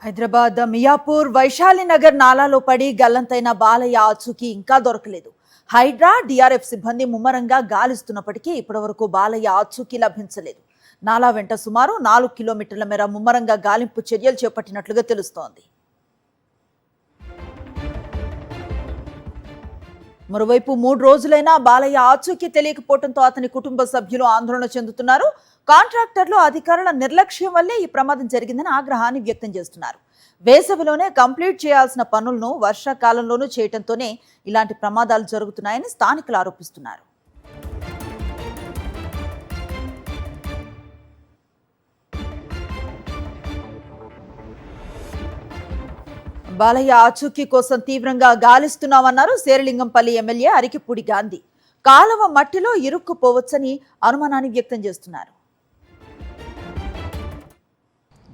హైదరాబాద్ మియాపూర్ వైశాలి నగర్ నాలాలో పడి గల్లంతైన బాలయ్య ఆచూకీ ఇంకా దొరకలేదు. హైడ్రా డిఆర్ఎఫ్ సిబ్బంది ముమ్మరంగా గాలిస్తున్నప్పటికీ ఇప్పటివరకు బాలయ్య ఆచూకీ లభించలేదు. నాలా వెంట సుమారు 4 కిలోమీటర్ల మేర ముమ్మరంగా గాలింపు చర్యలు చేపట్టినట్లుగా తెలుస్తోంది. మరోవైపు 3 రోజులైనా బాలయ్య ఆచూకీ తెలియకపోవడంతో అతని కుటుంబ సభ్యులు ఆందోళన చెందుతున్నారు. కాంట్రాక్టర్లు అధికారుల నిర్లక్ష్యం వల్లే ఈ ప్రమాదం జరిగిందని ఆగ్రహాన్ని వ్యక్తం చేస్తున్నారు. వేసవిలోనే కంప్లీట్ చేయాల్సిన పనులను వర్షాకాలంలోనూ చేయడంతోనే ఇలాంటి ప్రమాదాలు జరుగుతున్నాయని స్థానికులు ఆరోపిస్తున్నారు. బాలయ్య ఆచూకీ కోసం తీవ్రంగా గాలిస్తున్నామన్నారు శేరిలింగంపల్లి ఎమ్మెల్యే అరికిపూడి గాంధీ. కాలువ మట్టిలో ఇరుక్కుపోవచ్చని అనుమానాన్ని వ్యక్తం చేస్తున్నారు.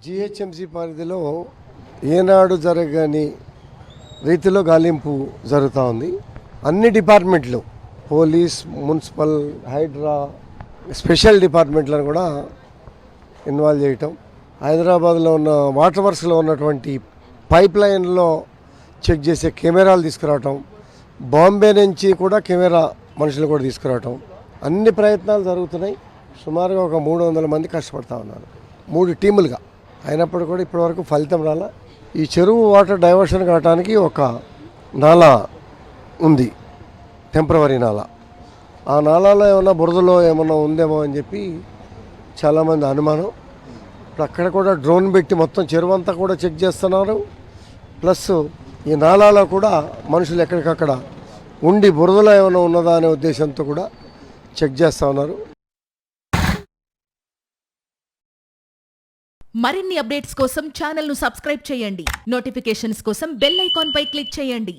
జిహెచ్ఎంసీ పరిధిలో ఏనాడు జరగని రీతిలో గాలింపు జరుగుతూ ఉంది. అన్ని డిపార్ట్మెంట్లు, పోలీస్, మున్సిపల్, హైడ్రా, స్పెషల్ డిపార్ట్మెంట్లను కూడా ఇన్వాల్వ్ చేయటం, హైదరాబాద్లో ఉన్న వాటర్ వర్క్స్లో ఉన్నటువంటి పైప్ లైన్లో చెక్ చేసే కెమెరాలు తీసుకురావటం, బాంబే నుంచి కూడా కెమెరా మనుషులు కూడా తీసుకురావటం, అన్ని ప్రయత్నాలు జరుగుతున్నాయి. సుమారుగా ఒక 300 మంది కష్టపడుతూ ఉన్నారు 3 టీములుగా. అయినప్పుడు కూడా ఇప్పటివరకు ఫలితం రాలా. ఈ చెరువు వాటర్ డైవర్షన్ కావడానికి ఒక నాలా ఉంది, టెంపరవరీ నాలా. ఆ నాలాలో ఏమన్నా బురదలో ఏమన్నా ఉందేమో అని చెప్పి చాలామంది అనుమానం. ఇప్పుడు అక్కడ కూడా డ్రోన్ పెట్టి మొత్తం చెరువు అంతా కూడా చెక్ చేస్తున్నారు. ప్లస్ ఈ నాలాలో కూడా మనుషులు ఎక్కడికక్కడ ఉండి బురదలో ఏమైనా ఉన్నదా అనే ఉద్దేశంతో కూడా చెక్ చేస్తూ ఉన్నారు. మరిన్ని అప్డేట్స్ కోసం ఛానల్ను సబ్స్క్రైబ్ చేయండి. నోటిఫికేషన్స్ కోసం బెల్ ఐకాన్ పై క్లిక్ చేయండి.